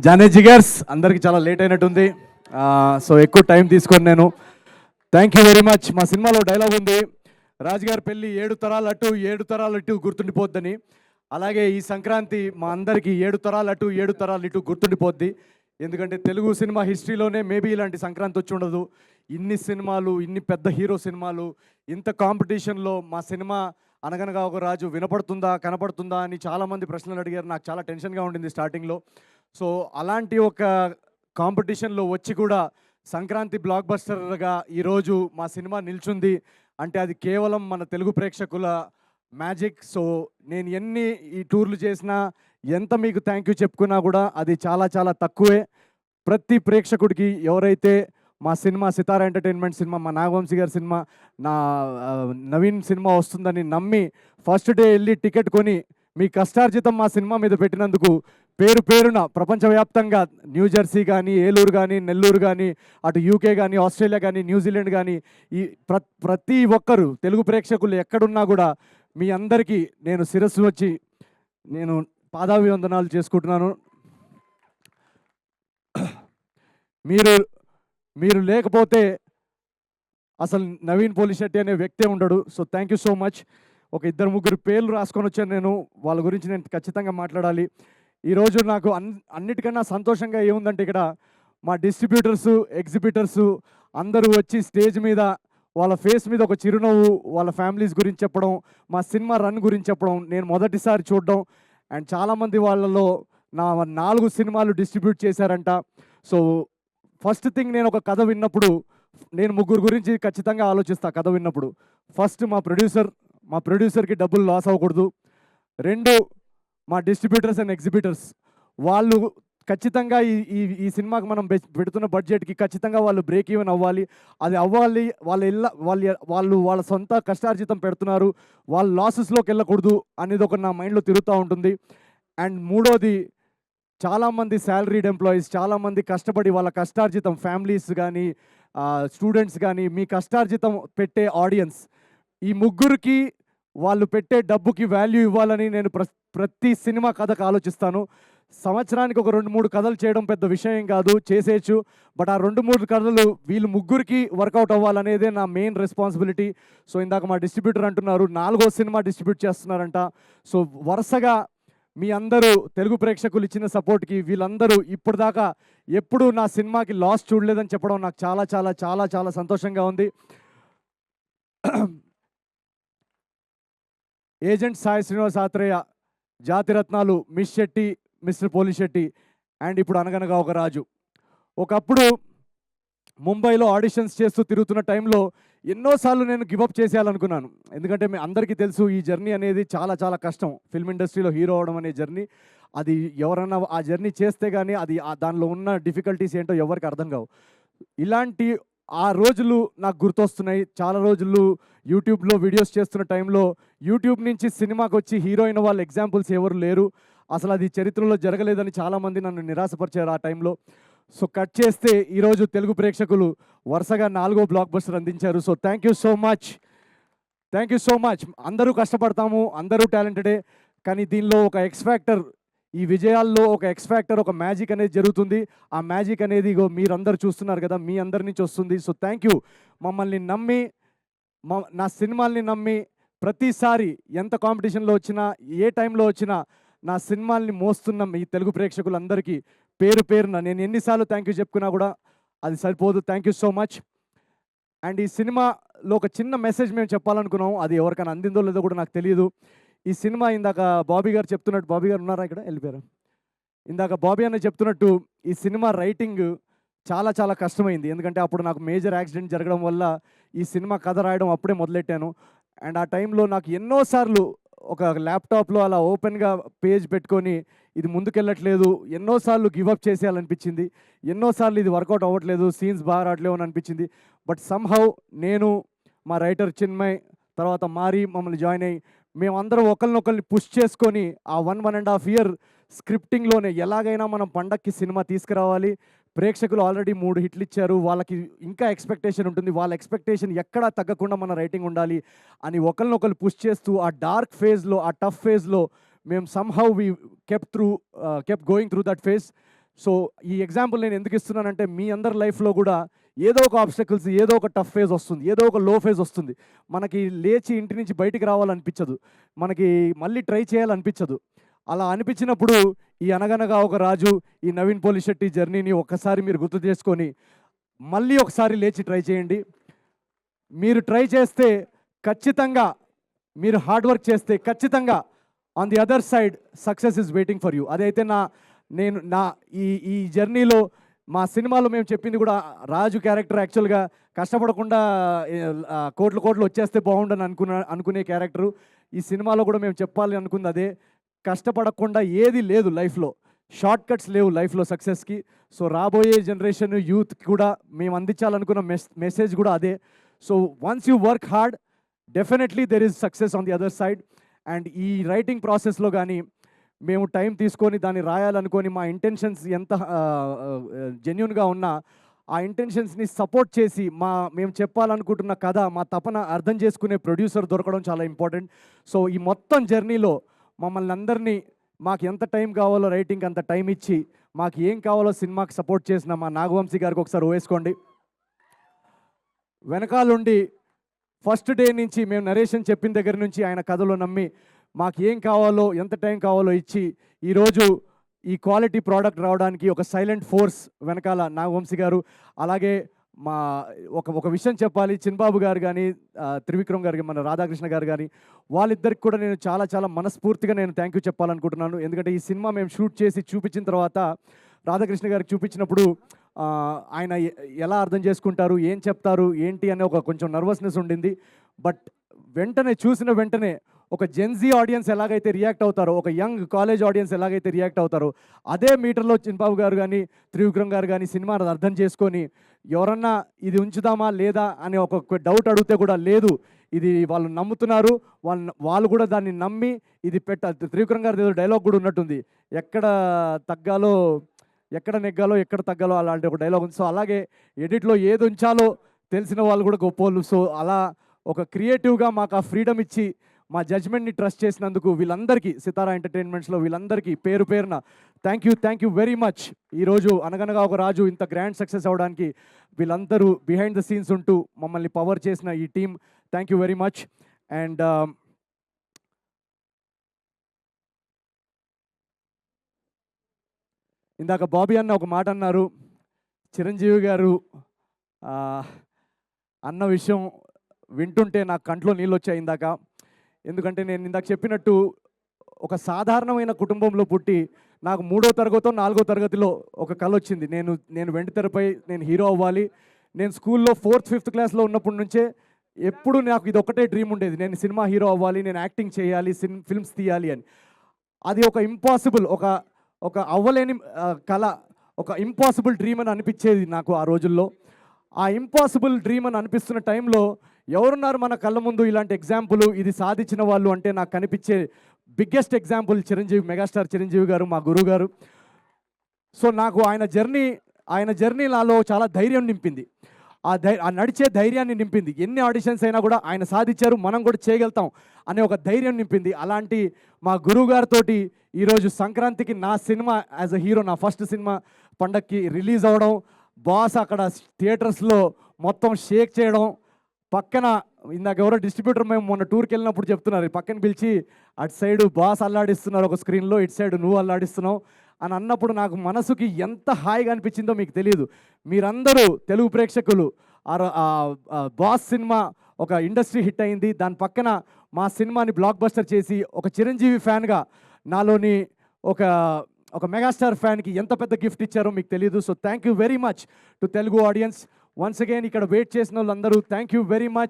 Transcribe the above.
జానే జిగర్స్ అందరికి చాలా లేట్ అయినట్టుంది. సో ఎక్కువ టైం తీసుకొని నేను థ్యాంక్ యూ వెరీ మచ్. మా సినిమాలో డైలాగ్ ఉంది, రాజుగారి పెళ్ళి 7 తరాలు అటు 7 తరాలు ఇటు గుర్తుండిపోద్దని. అలాగే ఈ సంక్రాంతి మా అందరికీ 7 తరాలు అటు 7 తరాలు ఇటు గుర్తుండిపోద్ది. ఎందుకంటే తెలుగు సినిమా హిస్టరీలోనే మేబీ ఇలాంటి సంక్రాంతి వచ్చి ఉండదు. ఇన్ని సినిమాలు, ఇన్ని పెద్ద హీరో సినిమాలు, ఇంత కాంపిటీషన్లో మా సినిమా అనగనగా ఒక రాజు వినపడుతుందా కనపడుతుందా అని చాలామంది ప్రశ్నలు అడిగారు. నాకు చాలా టెన్షన్గా ఉండింది స్టార్టింగ్లో. సో అలాంటి ఒక కాంపిటీషన్లో వచ్చి కూడా సంక్రాంతి బ్లాక్ బస్టర్గా ఈరోజు మా సినిమా నిల్చుంది అంటే అది కేవలం మన తెలుగు ప్రేక్షకుల మ్యాజిక్. సో నేను ఎన్ని ఈ టూర్లు చేసినా, ఎంత మీకు థ్యాంక్ యూ చెప్పుకున్నా కూడా అది చాలా చాలా తక్కువే. ప్రతి ప్రేక్షకుడికి ఎవరైతే మా సినిమా సితారా ఎంటర్టైన్మెంట్ సినిమా, మా నాగవంశీ గారి సినిమా, నా నవీన్ సినిమా వస్తుందని నమ్మి ఫస్ట్ డే వెళ్ళి టికెట్ కొని మీ కష్టార్జితం మా సినిమా మీద పెట్టినందుకు పేరు పేరున ప్రపంచవ్యాప్తంగా న్యూజెర్సీ కానీ, ఏలూరు కానీ, నెల్లూరు కానీ, అటు యూకే కానీ, ఆస్ట్రేలియా కానీ, న్యూజిలాండ్ కానీ, ఈ ప్రతి ఒక్కరు తెలుగు ప్రేక్షకులు ఎక్కడున్నా కూడా మీ అందరికీ నేను శిరస్సు వచ్చి నేను పాదాభివందనాలు చేసుకుంటున్నాను. మీరు లేకపోతే అసలు నవీన్ పోలిశెట్టి అనే వ్యక్తే ఉండడు. So thank you so much. ఒక 2-3 పేర్లు రాసుకొని వచ్చాను నేను, వాళ్ళ గురించి నేను ఖచ్చితంగా మాట్లాడాలి. ఈరోజు నాకు అన్నిటికన్నా సంతోషంగా ఏముందంటే ఇక్కడ మా డిస్ట్రిబ్యూటర్సు, ఎగ్జిబిటర్సు అందరూ వచ్చి స్టేజ్ మీద వాళ్ళ ఫేస్ మీద ఒక చిరునవ్వు, వాళ్ళ ఫ్యామిలీస్ గురించి చెప్పడం, మా సినిమా రన్ గురించి చెప్పడం నేను మొదటిసారి చూడడం. అండ్ చాలామంది వాళ్ళలో నా 4 సినిమాలు డిస్ట్రిబ్యూట్ చేశారంట. సో ఫస్ట్ థింగ్, నేను ఒక కథ విన్నప్పుడు నేను 3 గురించి ఖచ్చితంగా ఆలోచిస్తా. కథ విన్నప్పుడు ఫస్ట్ మా ప్రొడ్యూసర్కి డబ్బులు లాస్ అవ్వకూడదు. 2 మా డిస్ట్రిబ్యూటర్స్ అండ్ ఎగ్జిబిటర్స్, వాళ్ళు ఖచ్చితంగా ఈ సినిమాకి మనం పెడుతున్న బడ్జెట్కి ఖచ్చితంగా వాళ్ళు బ్రేక్ ఈవెన్ అవ్వాలి. అది అవ్వాలి. వాళ్ళ సొంత కష్టార్జితం పెడుతున్నారు, వాళ్ళు లాసెస్లోకి వెళ్ళకూడదు అనేది ఒక నా మైండ్లో తిరుగుతూ ఉంటుంది. అండ్ 3వది, చాలామంది శాలరీడ్ ఎంప్లాయీస్, చాలామంది కష్టపడి వాళ్ళ కష్టార్జితం, ఫ్యామిలీస్ కానీ, స్టూడెంట్స్ కానీ, మీ కష్టార్జితం పెట్టే ఆడియన్స్, ఈ 3కి వాళ్ళు పెట్టే డబ్బుకి వాల్యూ ఇవ్వాలని నేను ప్రతి సినిమా కథకు ఆలోచిస్తాను. సంవత్సరానికి ఒక 2-3 కథలు చేయడం పెద్ద విషయం కాదు, చేసేయచ్చు. బట్ ఆ 2-3 కథలు వీళ్ళు 3కి వర్కౌట్ అవ్వాలనేదే నా మెయిన్ రెస్పాన్సిబిలిటీ. సో ఇందాక మా డిస్ట్రిబ్యూటర్ అంటున్నారు 4వ సినిమా డిస్ట్రిబ్యూట్ చేస్తున్నారంట. సో వరుసగా మీ అందరూ తెలుగు ప్రేక్షకులు ఇచ్చిన సపోర్ట్కి వీళ్ళందరూ ఇప్పటిదాకా ఎప్పుడూ నా సినిమాకి లాస్ చూడలేదని చెప్పడం నాకు చాలా చాలా చాలా చాలా సంతోషంగా ఉంది. Agent Sai Srinivas Athreya, Jathiratnalu, miss Shetty, mister Polishetty, and ఇప్పుడు అనగనగా ఒక రాజు. ఒకప్పుడు ముంబైలో ఆడిషన్స్ చేస్తూ తిరుగుతున్న టైంలో ఎన్నోసార్లు నేను గివప్ చేసేయాలనుకున్నాను. ఎందుకంటే మీ అందరికీ తెలుసు ఈ జర్నీ అనేది చాలా చాలా కష్టం. ఫిల్మ్ ఇండస్ట్రీలో హీరో అవడం అనే జర్నీ, అది ఎవరన్నా ఆ జర్నీ చేస్తే కానీ అది దానిలో ఉన్న డిఫికల్టీస్ ఏంటో ఎవరికి అర్థం కావు. ఇలాంటి ఆ రోజులు నాకు గుర్తొస్తున్నాయి. చాలా రోజులు యూట్యూబ్లో వీడియోస్ చేస్తున్న టైంలో యూట్యూబ్ నుంచి సినిమాకి వచ్చి హీరో అయిన వాళ్ళ ఎగ్జాంపుల్స్ ఎవరు లేరు. అసలు అది చరిత్రలో జరగలేదని చాలామంది నన్ను నిరాశపరిచారు ఆ టైంలో. సో కట్ చేస్తే ఈరోజు తెలుగు ప్రేక్షకులు వరుసగా 4వ బ్లాక్ బస్టర్ అందించారు. So thank you so much, thank you so much. అందరూ కష్టపడతాము, అందరూ టాలెంటెడే, కానీ దీనిలో ఒక ఎక్స్ ఫ్యాక్టర్, ఈ విజయాల్లో ఒక ఎక్స్ ఫ్యాక్టర్, ఒక మ్యాజిక్ అనేది జరుగుతుంది. ఆ మ్యాజిక్ అనేది మీరందరూ చూస్తున్నారు కదా, మీ అందరి నుంచి వస్తుంది. So thank you. మమ్మల్ని నమ్మి, నా సినిమాల్ని నమ్మి ప్రతిసారి ఎంత కాంపిటీషన్లో వచ్చినా, ఏ టైంలో వచ్చినా నా సినిమాల్ని మోస్తున్న మీ తెలుగు ప్రేక్షకులందరికీ పేరు పేరున నేను ఎన్నిసార్లు థ్యాంక్ యూ చెప్పుకున్నా కూడా అది సరిపోదు. Thank you so much. And ఈ సినిమాలో ఒక చిన్న మెసేజ్ మేము చెప్పాలనుకున్నాం, అది ఎవరికైనా అందిందో లేదో కూడా నాకు తెలియదు. ఈ సినిమా ఇందాక బాబీ గారు చెప్తున్నట్టు, బాబీ గారు ఉన్నారా ఇక్కడ, వెళ్ళిపోయారు. ఇందాక బాబీ అన్న చెప్తున్నట్టు ఈ సినిమా రైటింగ్ చాలా చాలా కష్టమైంది. ఎందుకంటే అప్పుడు నాకు మేజర్ యాక్సిడెంట్ జరగడం వల్ల ఈ సినిమా కథ రాయడం అప్పుడే మొదలెట్టాను. అండ్ ఆ టైంలో నాకు ఎన్నోసార్లు ఒక ల్యాప్టాప్లో అలా ఓపెన్గా పేజ్ పెట్టుకొని ఇది ముందుకెళ్ళట్లేదు, ఎన్నోసార్లు గివప్ చేసేయాలనిపించింది, ఎన్నోసార్లు ఇది వర్కౌట్ అవ్వట్లేదు, సీన్స్ బాగా రావట్లేవు అని అనిపించింది. బట్ సమ్హౌ నేను, మా రైటర్ చిన్మయ్, తర్వాత మారి మమ్మల్ని జాయిన్ అయ్యి మేమందరం ఒకరినొకరిని పుష్ చేసుకొని ఆ 1.5 ఇయర్ స్క్రిప్టింగ్లోనే ఎలాగైనా మనం పండక్కి సినిమా తీసుకురావాలి. ప్రేక్షకులు ఆల్రెడీ 3 హిట్లు ఇచ్చారు, వాళ్ళకి ఇంకా ఎక్స్పెక్టేషన్ ఉంటుంది, వాళ్ళ ఎక్స్పెక్టేషన్ ఎక్కడా తగ్గకుండా మన రైటింగ్ ఉండాలి అని ఒకరినొకరు పుష్ చేస్తూ ఆ డార్క్ ఫేజ్లో, ఆ టఫ్ ఫేజ్లో మేము somehow we kept going through that phase. So ఈ ఎగ్జాంపుల్ నేను ఎందుకు ఇస్తున్నానంటే మీ అందరి లైఫ్లో కూడా ఏదో ఒక ఆబ్స్టకల్స్, ఏదో ఒక టఫ్ ఫేజ్ వస్తుంది, ఏదో ఒక లో ఫేజ్ వస్తుంది. మనకి లేచి ఇంటి నుంచి బయటికి రావాలనిపించదు, మనకి మళ్ళీ ట్రై చేయాలనిపించదు. అలా అనిపించినప్పుడు ఈ అనగనగా ఒక రాజు, ఈ నవీన్ పోలిశెట్టి జర్నీని ఒక్కసారి మీరు గుర్తు చేసుకొని మళ్ళీ ఒకసారి లేచి ట్రై చేయండి. మీరు ట్రై చేస్తే ఖచ్చితంగా, మీరు హార్డ్ వర్క్ చేస్తే ఖచ్చితంగా on the other side success is waiting for you. అదైతే నేను ఈ జర్నీలో మా సినిమాలో మేము చెప్పింది కూడా, రాజు క్యారెక్టర్ యాక్చువల్గా కష్టపడకుండా కోట్లు వచ్చేస్తే బాగుండని అనుకునే క్యారెక్టరు. ఈ సినిమాలో కూడా మేము చెప్పాలి అనుకుంది అదే. కష్టపడకుండా ఏది లేదు లైఫ్లో, షార్ట్ కట్స్ లేవు లైఫ్లో సక్సెస్కి. సో రాబోయే జనరేషన్ యూత్ కూడా మేము అందించాలనుకున్న మెసేజ్ కూడా అదే. So once you work hard, definitely there is success on the other side. And ఈ రైటింగ్ ప్రాసెస్లో కానీ మేము టైం తీసుకొని దాన్ని రాయాలనుకొని మా ఇంటెన్షన్స్ ఎంత జెన్యున్గా ఉన్నా ఆ ఇంటెన్షన్స్ని సపోర్ట్ చేసి మేము చెప్పాలనుకుంటున్న కథ, మా తపన అర్థం చేసుకునే ప్రొడ్యూసర్ దొరకడం చాలా ఇంపార్టెంట్. సో ఈ మొత్తం జర్నీలో మమ్మల్ని అందరినీ మాకు ఎంత టైం కావాలో రైటింగ్ అంత టైం ఇచ్చి, మాకు ఏం కావాలో సినిమాకి సపోర్ట్ చేసిన మా నాగవంశీ గారికి ఒకసారి వేసుకోండి. వెనకాలండి ఫస్ట్ డే నుంచి మేము నరేషన్ చెప్పిన దగ్గర నుంచి ఆయన కథలో నమ్మి మాకు ఏం కావాలో, ఎంత టైం కావాలో ఇచ్చి ఈరోజు ఈ క్వాలిటీ ప్రోడక్ట్ రావడానికి ఒక సైలెంట్ ఫోర్స్ వెనకాల నాగవంశీ గారు. అలాగే మా ఒక విషయం చెప్పాలి, చిన్బాబు గారు కానీ, త్రివిక్రమ్ గారికి, మన రాధాకృష్ణ గారు కానీ, వాళ్ళిద్దరికి కూడా నేను చాలా మనస్ఫూర్తిగా నేను థ్యాంక్ యూ చెప్పాలనుకుంటున్నాను. ఎందుకంటే ఈ సినిమా మేము షూట్ చేసి చూపించిన తర్వాత రాధాకృష్ణ గారికి చూపించినప్పుడు ఆయన ఎలా అర్థం చేసుకుంటారు, ఏం చెప్తారు, ఏంటి అనే ఒక కొంచెం నర్వస్నెస్ ఉండింది. బట్ చూసిన వెంటనే ఒక జెన్జీ ఆడియన్స్ ఎలాగైతే రియాక్ట్ అవుతారో, ఒక యంగ్ కాలేజ్ ఆడియన్స్ ఎలాగైతే రియాక్ట్ అవుతారో, అదే మీటర్లో చిన్బాబు గారు కానీ, త్రివిక్రమ్ గారు కానీ సినిమా అర్థం చేసుకొని ఎవరన్నా ఇది ఉంచుదామా లేదా అని ఒక డౌట్ అడిగితే కూడా లేదు, ఇది వాళ్ళు నమ్ముతున్నారు, వాళ్ళు కూడా దాన్ని నమ్మి ఇది త్రివిక్రమ్ గారి ఏదో డైలాగ్ కూడా ఉన్నట్టుంది, ఎక్కడ తగ్గాలో, ఎక్కడ నెగ్గాలో, ఎక్కడ తగ్గాలో అలాంటి ఒక డైలాగ్ ఉంది. సో అలాగే ఎడిట్లో ఏది ఉంచాలో తెలిసిన వాళ్ళు కూడా గొప్పోళ్ళు. సో అలా ఒక క్రియేటివ్గా మాకు ఆ ఫ్రీడమ్ ఇచ్చి మా జడ్జ్మెంట్ని ట్రస్ట్ చేసినందుకు వీళ్ళందరికీ, సితారా ఎంటర్టైన్మెంట్స్లో వీళ్ళందరికీ పేరు పేరున థ్యాంక్ యూ వెరీ మచ్. ఈరోజు అనగనగా ఒక రాజు ఇంత గ్రాండ్ సక్సెస్ అవ్వడానికి వీళ్ళందరూ బిహైండ్ ద సీన్స్ ఉంటూ మమ్మల్ని పవర్ చేసిన ఈ team, thank you very much. And ఇందాక బాబీ అన్న ఒక మాట అన్నారు, చిరంజీవి గారు అన్న విషయం వింటుంటే నాకు కంట్లో నీళ్ళు వచ్చాయి ఇందాక. ఎందుకంటే నేను ఇందాక చెప్పినట్టు ఒక సాధారణమైన కుటుంబంలో పుట్టి నాకు 3వ తరగతో 4వ తరగతిలో ఒక కళ వచ్చింది, నేను వెండితెరపై నేను హీరో అవ్వాలి. నేను స్కూల్లో 4th 5th క్లాస్లో ఉన్నప్పటి నుంచే ఎప్పుడు నాకు ఇది ఒకటే డ్రీమ్ ఉండేది, నేను సినిమా హీరో అవ్వాలి, నేను యాక్టింగ్ చేయాలి, ఫిల్మ్స్ తీయాలి అని. అది ఒక ఇంపాసిబుల్, ఒక అవ్వలేని కళ, ఒక ఇంపాసిబుల్ డ్రీమ్ అని అనిపించేది నాకు ఆ రోజుల్లో. ఆ ఇంపాసిబుల్ డ్రీమ్ అని అనిపిస్తున్న టైంలో ఎవరున్నారు మన కళ్ళ ముందు ఇలాంటి ఎగ్జాంపుల్, ఇది సాధించిన వాళ్ళు అంటే నాకు కనిపించే biggest example Chiranjeevi, megastar Chiranjeevi గారు, మా గురువు గారు. సో నాకు ఆయన జర్నీ నాలో చాలా ధైర్యం నింపింది, ఆ నడిచే ధైర్యాన్ని నింపింది. ఎన్ని ఆడిషన్స్ అయినా కూడా ఆయన సాధించారు, మనం కూడా చేయగలుగుతాం అనే ఒక ధైర్యం నింపింది. అలాంటి మా గురువు గారితో ఈరోజు సంక్రాంతికి నా సినిమా యాజ్ అ హీరో, నా ఫస్ట్ సినిమా పండక్కి రిలీజ్ అవ్వడం, బాస్ అక్కడ థియేటర్స్లో మొత్తం షేక్ చేయడం, పక్కన ఇందాక ఎవరో డిస్ట్రిబ్యూటర్ మేము మొన్న టూర్కి వెళ్ళినప్పుడు చెప్తున్నారు, పక్కన పిలిచి అటు సైడు బాస్ అల్లాడిస్తున్నారు ఒక స్క్రీన్లో, ఇటు సైడ్ నువ్వు అల్లాడిస్తున్నావు అని అన్నప్పుడు నాకు మనసుకి ఎంత హాయిగా అనిపించిందో మీకు తెలియదు. మీరందరూ తెలుగు ప్రేక్షకులు, బాస్ సినిమా ఒక ఇండస్ట్రీ హిట్ అయింది, దాని పక్కన మా సినిమాని బ్లాక్ బస్టర్ చేసి ఒక చిరంజీవి ఫ్యాన్గా నాలోని ఒక మెగాస్టార్ ఫ్యాన్కి ఎంత పెద్ద గిఫ్ట్ ఇచ్చారో మీకు తెలియదు. So thank you very much to Telugu audience. Once again ఇక్కడ వెయిట్ చేసిన వాళ్ళందరూ థ్యాంక్ యూ వెరీ మచ్.